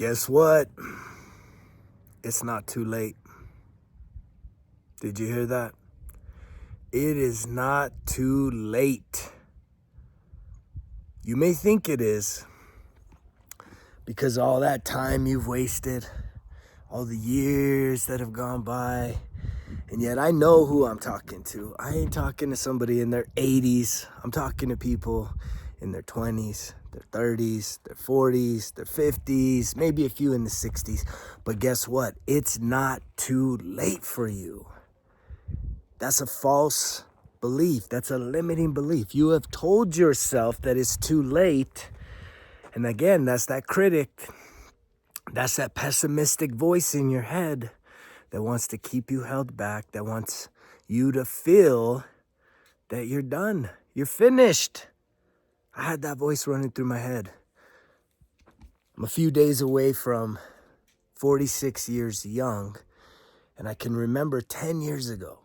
Guess what? It's not too late. Did you hear that? It is not too late. You may think it is because all that time you've wasted, all the years that have gone by, and yet I know who I'm talking to. I ain't talking to somebody in their 80s. I'm talking to people in their 20s, their 30s, their 40s, their 50s, maybe a few in the 60s. But guess what? It's not too late for you. That's a false belief. That's a limiting belief. You have told yourself that it's too late. And again, that's that critic. That's that pessimistic voice in your head that wants to keep you held back, that wants you to feel that you're done. You're finished. I had that voice running through my head. I'm a few days away from 46 years young, and I can remember 10 years ago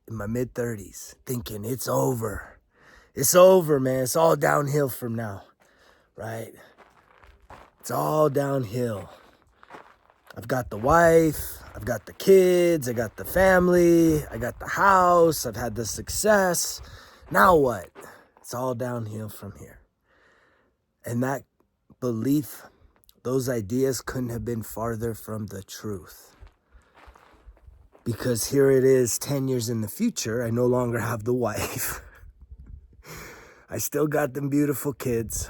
in my mid-30s thinking, it's over. It's over, man. It's all downhill from now, right? It's all downhill. I've got the wife, I've got the kids, I got the family, I got the house, I've had the success. Now what? It's all downhill from here. And that belief, those ideas couldn't have been farther from the truth. Because here it is 10 years in the future, I no longer have the wife. I still got them beautiful kids.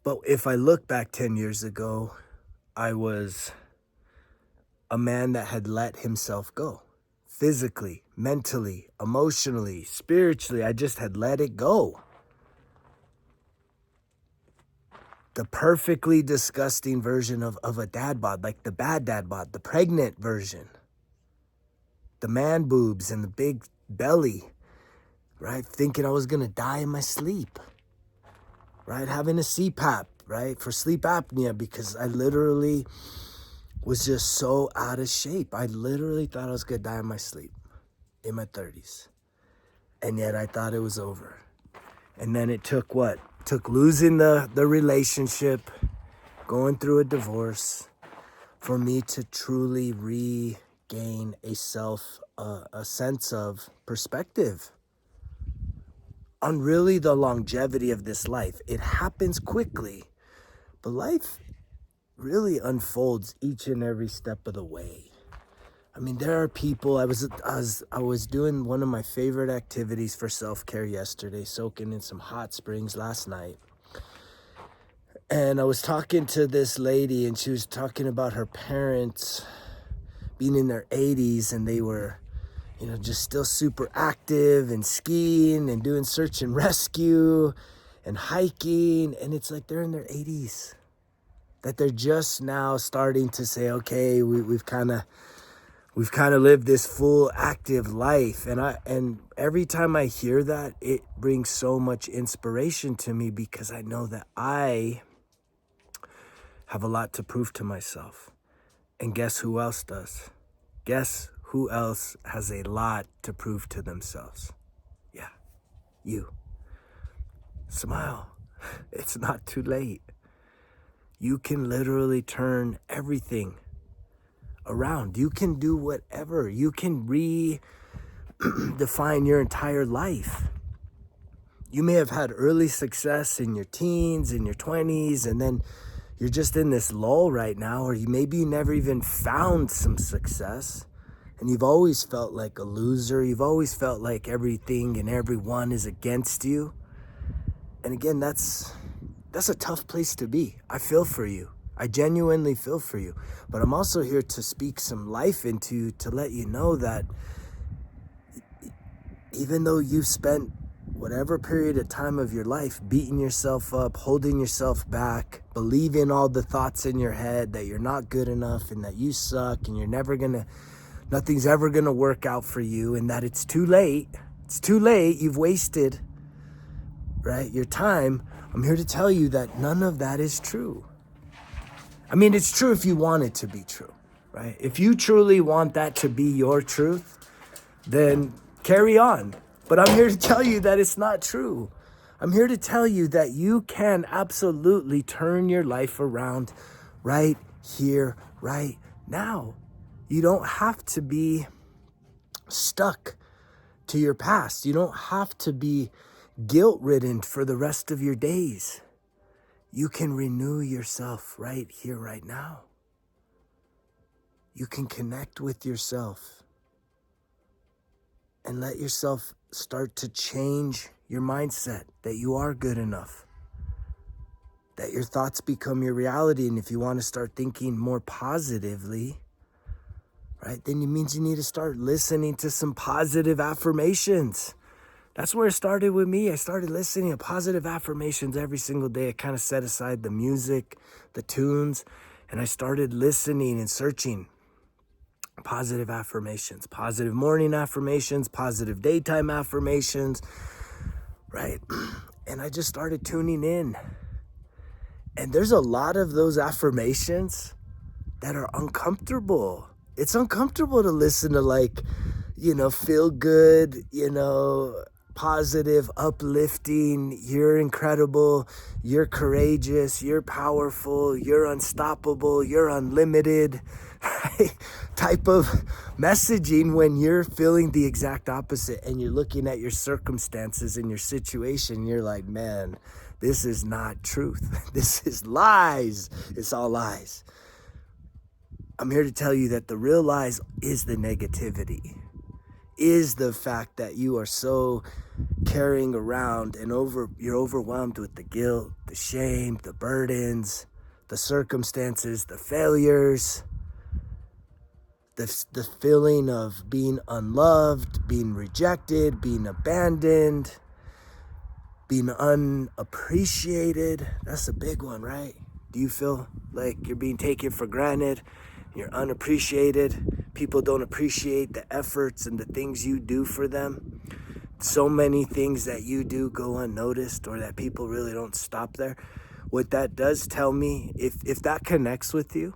But if I look back 10 years ago, I was a man that had let himself go. Physically, mentally, emotionally, spiritually, I just had let it go. The perfectly disgusting version of a dad bod, like the bad dad bod, the pregnant version. The man boobs and the big belly, right? Thinking I was gonna die in my sleep, right? Having a CPAP, right? For sleep apnea, because I literally was just so out of shape. I literally thought I was gonna die in my sleep in my 30s. And yet I thought it was over. And then it took what? It took losing the relationship, going through a divorce, for me to truly regain a sense of perspective on really the longevity of this life. It happens quickly, but life really unfolds each and every step of the way. I mean, there are people, I was doing one of my favorite activities for self-care yesterday, soaking in some hot springs last night. And I was talking to this lady, and she was talking about her parents being in their 80s, and they were, just still super active and skiing and doing search and rescue and hiking. And it's like they're in their 80s. That they're just now starting to say, okay, we've kind of lived this full active life. And every time I hear that, it brings so much inspiration to me, because I know that I have a lot to prove to myself. And guess who else does? Guess who else has a lot to prove to themselves? Yeah, you. Smile. It's not too late. You can literally turn everything around. You can do whatever. You can redefine your entire life. You may have had early success in your teens, in your 20s, and then you're just in this lull right now, or maybe you never even found some success, and you've always felt like a loser. You've always felt like everything and everyone is against you. And again, that's a tough place to be. I feel for you. I genuinely feel for you. But I'm also here to speak some life into you, to let you know that even though you've spent whatever period of time of your life beating yourself up, holding yourself back, believing all the thoughts in your head that you're not good enough and that you suck and nothing's ever gonna work out for you, and that it's too late. It's too late. You've wasted, right, your time. I'm here to tell you that none of that is true. I mean, it's true if you want it to be true, right? If you truly want that to be your truth, then carry on. But I'm here to tell you that it's not true. I'm here to tell you that you can absolutely turn your life around right here, right now. You don't have to be stuck to your past. You don't have to be guilt-ridden for the rest of your days. You can renew yourself right here, right now. You can connect with yourself and let yourself start to change your mindset that you are good enough, that your thoughts become your reality. And if you want to start thinking more positively, right, then it means you need to start listening to some positive affirmations. That's where it started with me. I started listening to positive affirmations every single day. I kind of set aside the music, the tunes, and I started listening and searching positive affirmations, positive morning affirmations, positive daytime affirmations, right? And I just started tuning in. And there's a lot of those affirmations that are uncomfortable. It's uncomfortable to listen to feel good, positive, uplifting, you're incredible, you're courageous, you're powerful, you're unstoppable, you're unlimited, right? Type of messaging when you're feeling the exact opposite and you're looking at your circumstances and your situation. You're like, man, this is not truth. This is lies. It's all lies. I'm here to tell you that the real lies is the negativity, is the fact that you are so carrying around and you're overwhelmed with the guilt, the shame, the burdens, the circumstances, the failures, the feeling of being unloved, being rejected, being abandoned, being unappreciated. That's a big one, right? Do you feel like you're being taken for granted? You're unappreciated. People don't appreciate the efforts and the things you do for them. So many things that you do go unnoticed, or that people really don't stop there. What that does tell me, if that connects with you,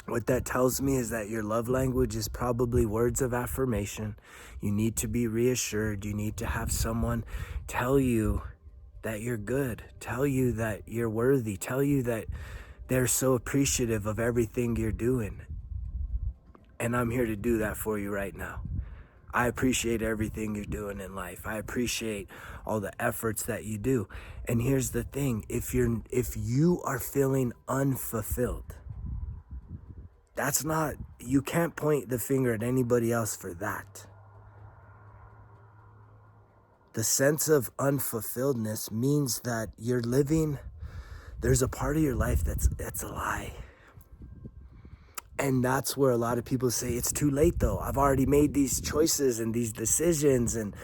what that tells me is that your love language is probably words of affirmation. You need to be reassured. You need to have someone tell you that you're good, tell you that you're worthy, tell you that they're so appreciative of everything you're doing. And I'm here to do that for you right now. I appreciate everything you're doing in life. I appreciate all the efforts that you do. And here's the thing, if you are feeling unfulfilled, you can't point the finger at anybody else for that. The sense of unfulfilledness means that there's a part of your life that's a lie. And that's where a lot of people say, it's too late though. I've already made these choices and these decisions, and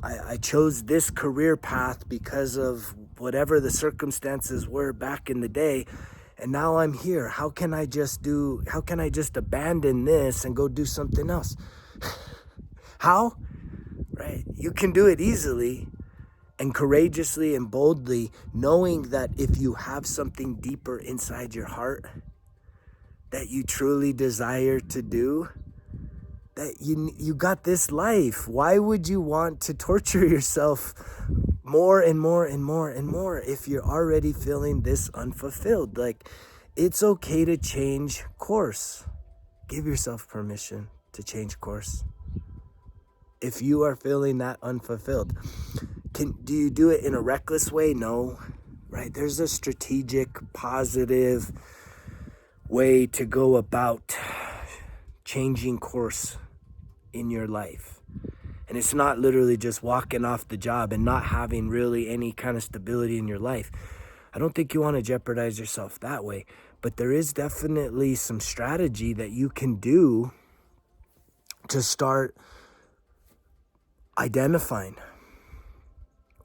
I chose this career path because of whatever the circumstances were back in the day. And now I'm here. How can I just abandon this and go do something else? How? Right? You can do it easily and courageously and boldly, knowing that if you have something deeper inside your heart that you truly desire to do, that you got this life. Why would you want to torture yourself more and more and more and more if you're already feeling this unfulfilled? Like, it's okay to change course. Give yourself permission to change course. If you are feeling that unfulfilled, do you do it in a reckless way? No, right? There's a strategic, positive way to go about changing course in your life. And it's not literally just walking off the job and not having really any kind of stability in your life. I don't think you want to jeopardize yourself that way, but there is definitely some strategy that you can do to start identifying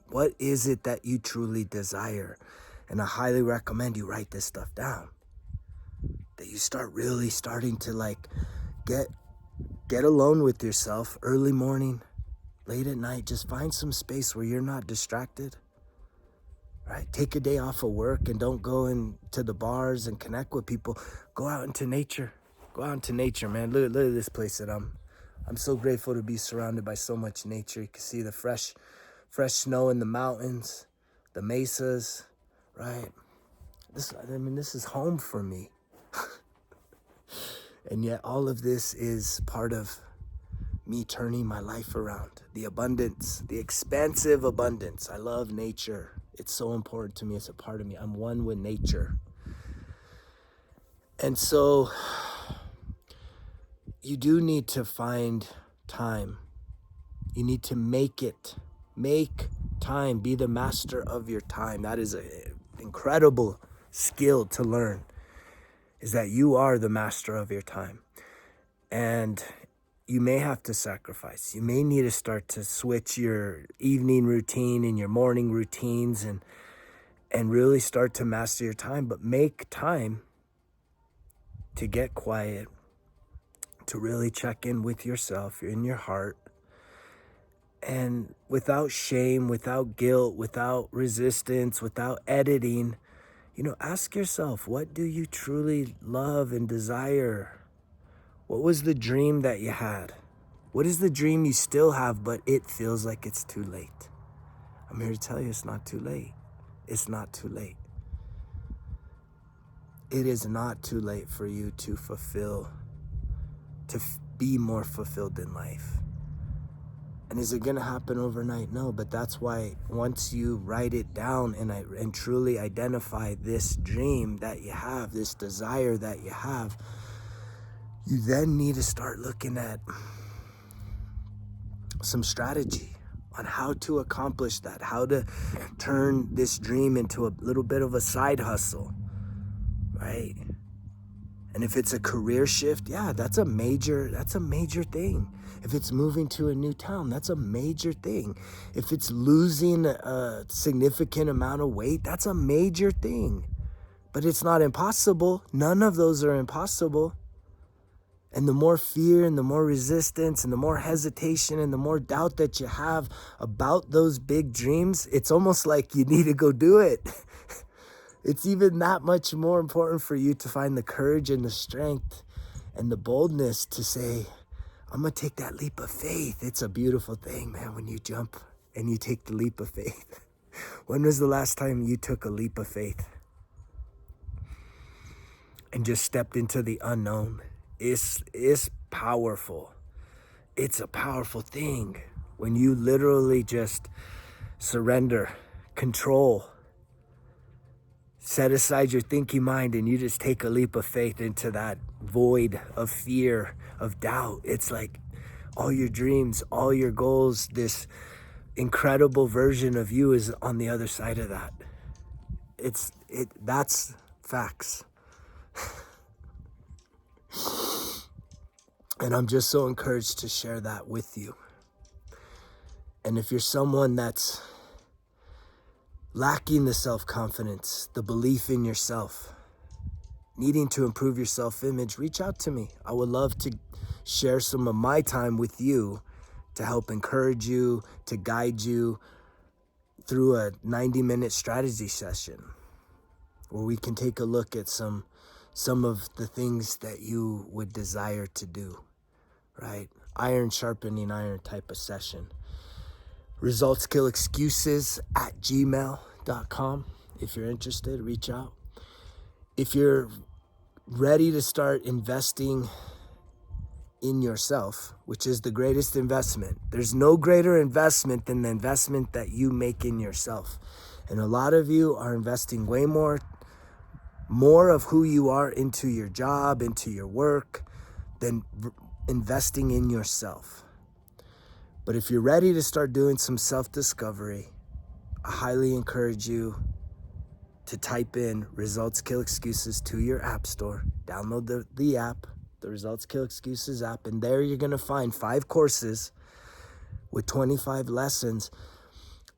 what is it that you truly desire. And I highly recommend you write this stuff down, that you start really starting to get alone with yourself early morning, late at night. Just find some space where you're not distracted, right? Take a day off of work and don't go into the bars and connect with people. Go out into nature. Go out into nature, man. Look at this place that I'm so grateful to be surrounded by so much nature. You can see the fresh fresh snow in the mountains, the mesas, right? This is home for me. And yet all of this is part of me turning my life around. The abundance, the expansive abundance. I love nature. It's so important to me. It's a part of me. I'm one with nature. And so you do need to find time. You need to make it. Make time. Be the master of your time. That is an incredible skill to learn, is that you are the master of your time. And you may have to sacrifice. You may need to start to switch your evening routine and your morning routines and really start to master your time. But make time to get quiet, to really check in with yourself, in your heart, and without shame, without guilt, without resistance, without editing, ask yourself, what do you truly love and desire? What was the dream that you had? What is the dream you still have, but it feels like it's too late? I'm here to tell you it's not too late. It's not too late. It is not too late for you to be more fulfilled in life. And is it going to happen overnight? No, but that's why once you write it down and truly identify this dream that you have, this desire that you have, you then need to start looking at some strategy on how to accomplish that, how to turn this dream into a little bit of a side hustle, right? And if it's a career shift, yeah, that's a major thing. If it's moving to a new town, that's a major thing. If it's losing a significant amount of weight, that's a major thing. But it's not impossible. None of those are impossible. And the more fear and the more resistance and the more hesitation and the more doubt that you have about those big dreams, it's almost like you need to go do it. It's even that much more important for you to find the courage and the strength and the boldness to say, I'm going to take that leap of faith. It's a beautiful thing, man, when you jump and you take the leap of faith. When was the last time you took a leap of faith and just stepped into the unknown? It's powerful. It's a powerful thing when you literally just surrender, control, set aside your thinking mind, and you just take a leap of faith into that void of fear, of doubt. It's like all your dreams, all your goals, this incredible version of you is on the other side of that. That's facts. And I'm just so encouraged to share that with you. And if you're someone that's lacking the self-confidence, the belief in yourself, needing to improve your self-image, reach out to me. I would love to share some of my time with you to help encourage you, to guide you through a 90-minute strategy session where we can take a look at some of the things that you would desire to do, right? Iron sharpening iron type of session. resultskillexcuses@gmail.com. If you're interested, reach out. If you're ready to start investing in yourself, which is the greatest investment, there's no greater investment than the investment that you make in yourself. And a lot of you are investing way more of who you are into your job, into your work, than investing in yourself. But if you're ready to start doing some self-discovery, I highly encourage you to type in Results Kill Excuses to your app store. Download the app, the Results Kill Excuses app, and there you're going to find 5 courses with 25 lessons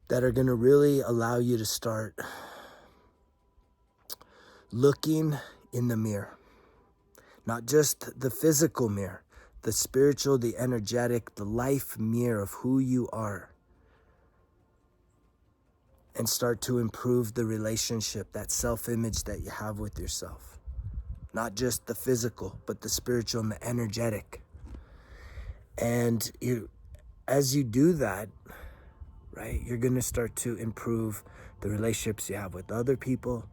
that are going to really allow you to start looking in the mirror. Not just the physical mirror, the spiritual, the energetic, the life mirror of who you are. And start to improve the relationship, that self-image that you have with yourself. Not just the physical, but the spiritual and the energetic. And as you do that, right? You're going to start to improve the relationships you have with other people,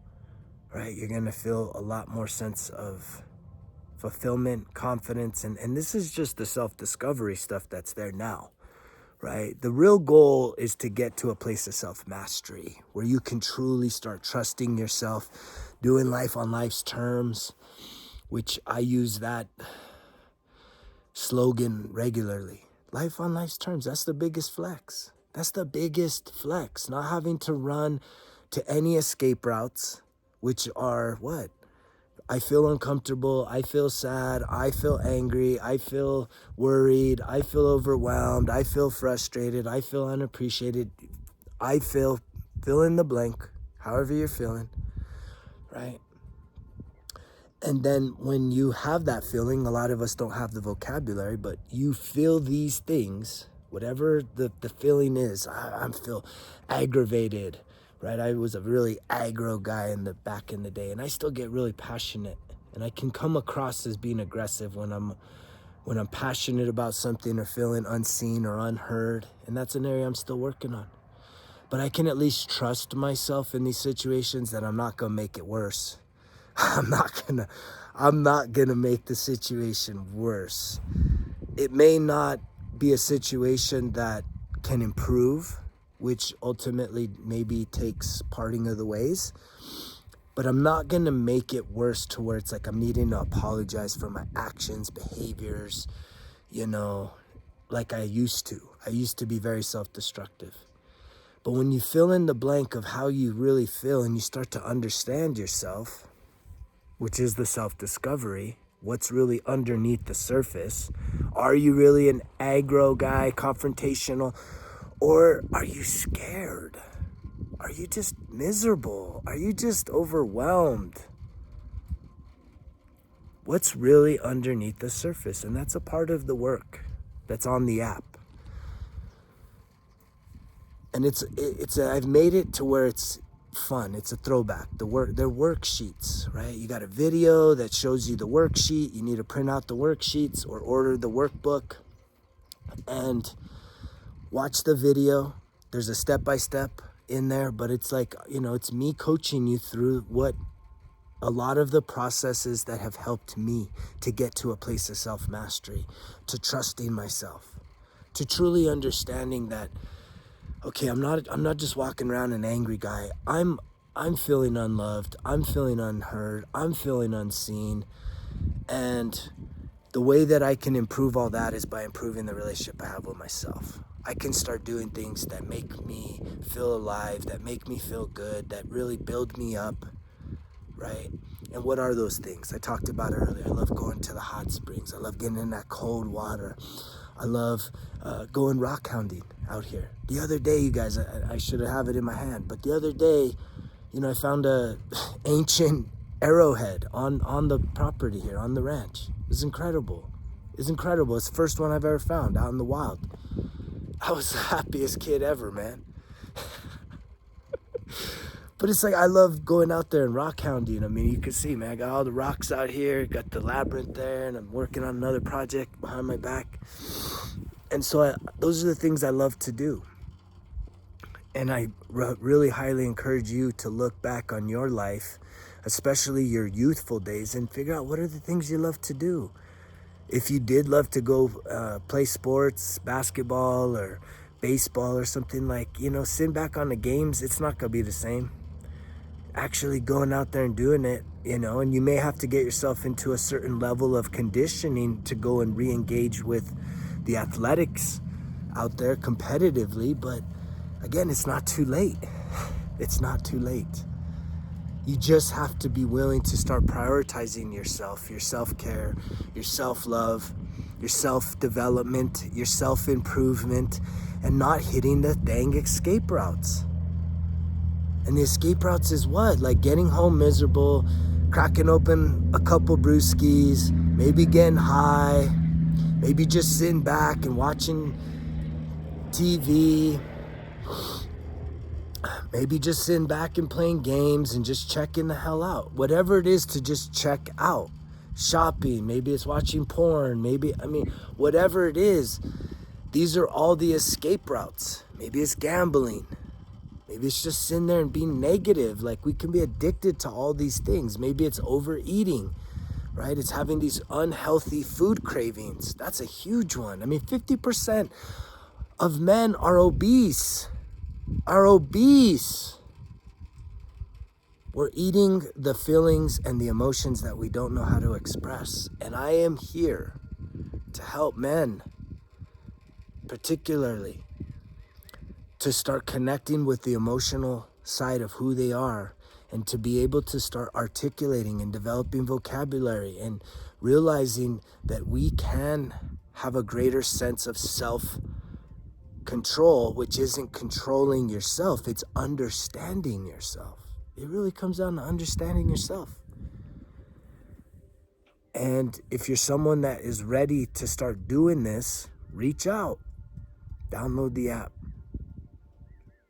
right? You're going to feel a lot more sense of fulfillment, confidence, and this is just the self-discovery stuff that's there now, right? The real goal is to get to a place of self-mastery where you can truly start trusting yourself, doing life on life's terms, which I use that slogan regularly. Life on life's terms, that's the biggest flex. That's the biggest flex, not having to run to any escape routes, which are what? I feel uncomfortable, I feel sad, I feel angry, I feel worried, I feel overwhelmed, I feel frustrated, I feel unappreciated, I feel, fill in the blank, however you're feeling, right? And then when you have that feeling, a lot of us don't have the vocabulary, but you feel these things, whatever the feeling is. I feel aggravated, right? I was a really aggro guy back in the day, and I still get really passionate. And I can come across as being aggressive when I'm passionate about something or feeling unseen or unheard. And that's an area I'm still working on. But I can at least trust myself in these situations that I'm not gonna make it worse. I'm not gonna make the situation worse. It may not be a situation that can improve, which ultimately maybe takes parting of the ways, but I'm not gonna make it worse to where it's like I'm needing to apologize for my actions, behaviors, like I used to. I used to be very self-destructive. But when you fill in the blank of how you really feel and you start to understand yourself, which is the self-discovery, what's really underneath the surface. Are you really an aggro guy, confrontational, or are you scared? Are you just miserable? Are you just overwhelmed? What's really underneath the surface? And that's a part of the work that's on the app. And I've made it to where it's fun. It's a throwback. They're worksheets, right? You got a video that shows you the worksheet. You need to print out the worksheets or order the workbook and watch the video. There's a step-by-step in there, but it's like, it's me coaching you through what a lot of the processes that have helped me to get to a place of self-mastery, to trusting myself, to truly understanding that, okay, I'm not just walking around an angry guy. I'm feeling unloved. I'm feeling unheard. I'm feeling unseen. And the way that I can improve all that is by improving the relationship I have with myself. I can start doing things that make me feel alive, that make me feel good, that really build me up, right? And what are those things? I talked about it earlier. I love going to the hot springs. I love getting in that cold water. I love going rock hounding out here. The other day, you guys, I should have it in my hand, but the other day, I found a ancient arrowhead on the property here, on the ranch. It's incredible. It's incredible. It's the first one I've ever found out in the wild. I was the happiest kid ever, man. But it's like, I love going out there and rock hounding. I mean, you can see, man, I got all the rocks out here, got the labyrinth there, and I'm working on another project behind my back. And so those are the things I love to do. And I really highly encourage you to look back on your life, especially your youthful days, and figure out what are the things you love to do. If you did love to go play sports, basketball or baseball or something, like, sitting back on the games, it's not going to be the same. Actually going out there and doing it, and you may have to get yourself into a certain level of conditioning to go and re-engage with the athletics out there competitively. But again, it's not too late. It's not too late. You just have to be willing to start prioritizing yourself, your self-care, your self-love, your self-development, your self-improvement, and not hitting the dang escape routes. And the escape routes is what? Like getting home miserable, cracking open a couple brewskis, maybe getting high, maybe just sitting back and watching TV, maybe just sitting back and playing games and just checking the hell out. Whatever it is to just check out. Shopping, maybe it's watching porn, whatever it is, these are all the escape routes. Maybe it's gambling. Maybe it's just sitting there and being negative. Like, we can be addicted to all these things. Maybe it's overeating, right? It's having these unhealthy food cravings. That's a huge one. I mean, 50% of men are obese. We're eating the feelings and the emotions that we don't know how to express. And I am here to help men, particularly, to start connecting with the emotional side of who they are, and to be able to start articulating and developing vocabulary and realizing that we can have a greater sense of self-control, which isn't controlling yourself, it's understanding yourself. It really comes down to understanding yourself. And if you're someone that is ready to start doing this, reach out, download the app.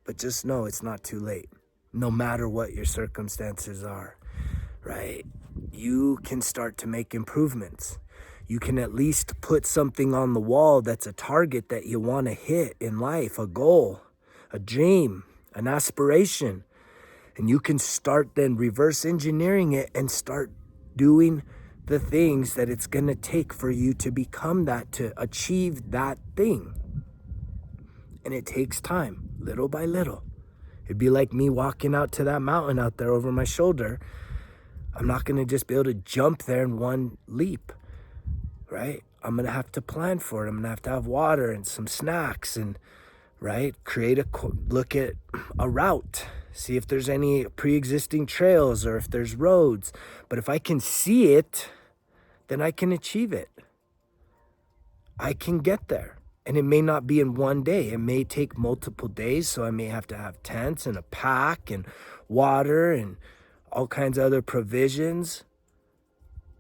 But just know it's not too late, no matter what your circumstances are, right? You can start to make improvements. You can at least put something on the wall that's a target that you want to hit in life, a goal, a dream, an aspiration. And you can start then reverse engineering it and start doing the things that it's going to take for you to become that, to achieve that thing. And it takes time, little by little. It'd be like me walking out to that mountain out there over my shoulder. I'm not going to just be able to jump there in one leap, right? I'm going to have to plan for it. I'm going to have water and some snacks and, right, look at a route, see if there's any pre-existing trails or if there's roads. But if I can see it, then I can achieve it. I can get there. And it may not be in one day. It may take multiple days. So I may have to have tents and a pack and water and all kinds of other provisions.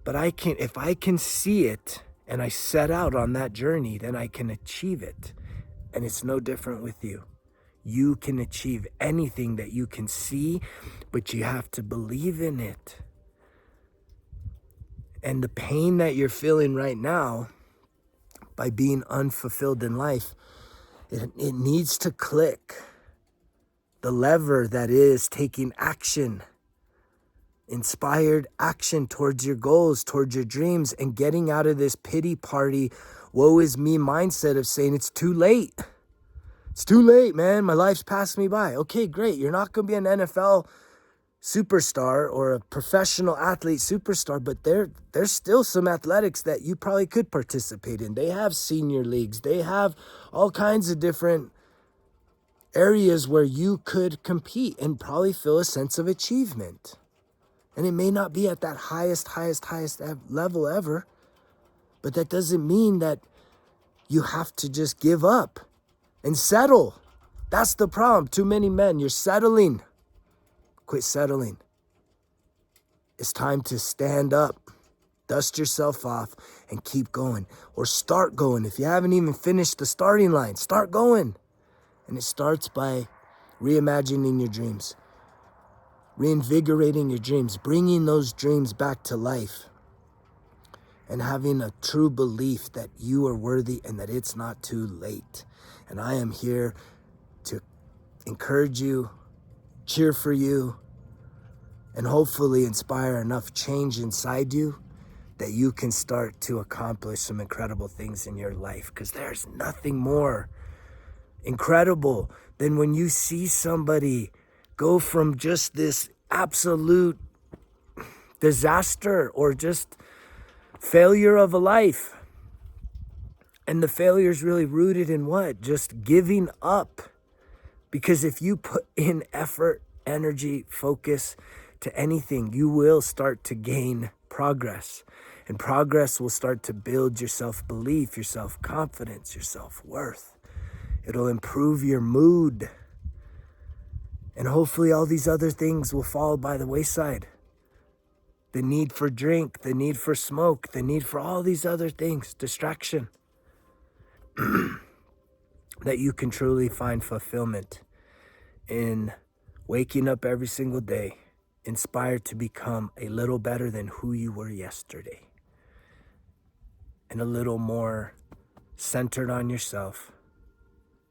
But if I can see it and I set out on that journey, then I can achieve it. And it's no different with you. You can achieve anything that you can see, but you have to believe in it. And the pain that you're feeling right now, by being unfulfilled in life, it needs to click. The lever that is taking action, inspired action towards your goals, towards your dreams, and getting out of this pity party, woe is me mindset of saying it's too late. It's too late, man. My life's passed me by. Okay, great. You're not going to be an NFL superstar or a professional athlete superstar, but there's still some athletics that you probably could participate in. They have senior leagues. They have all kinds of different areas where you could compete and probably feel a sense of achievement. And it may not be at that highest level ever, but that doesn't mean that you have to just give up and settle. That's the problem. Too many men, you're settling. Quit settling. It's time to stand up, dust yourself off, and keep going. Or start going. If you haven't even finished the starting line, start going. And it starts by reimagining your dreams, reinvigorating your dreams, bringing those dreams back to life, and having a true belief that you are worthy and that it's not too late. And I am here to encourage you, cheer for you, and hopefully inspire enough change inside you that you can start to accomplish some incredible things in your life. Because there's nothing more incredible than when you see somebody go from just this absolute disaster or just failure of a life. And the failure is really rooted in what? Just giving up. Because if you put in effort, energy, focus to anything, you will start to gain progress. And progress will start to build your self-belief, your self-confidence, your self-worth. It'll improve your mood. And hopefully all these other things will fall by the wayside. The need for drink, the need for smoke, the need for all these other things, distraction. That you can truly find fulfillment in waking up every single day, inspired to become a little better than who you were yesterday. And a little more centered on yourself,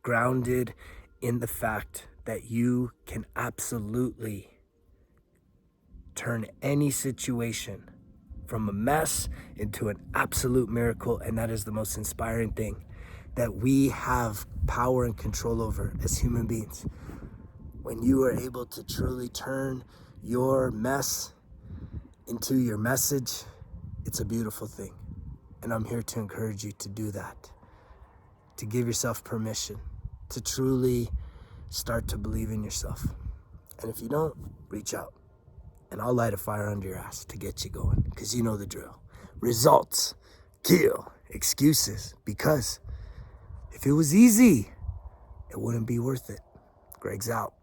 grounded in the fact that you can absolutely turn any situation from a mess into an absolute miracle. And that is the most inspiring thing that we have power and control over as human beings. When you are able to truly turn your mess into your message, it's a beautiful thing. And I'm here to encourage you to do that, to give yourself permission, to truly start to believe in yourself. And if you don't, reach out and I'll light a fire under your ass to get you going, because you know the drill. Results kill excuses, because if it was easy, it wouldn't be worth it. Greg's out.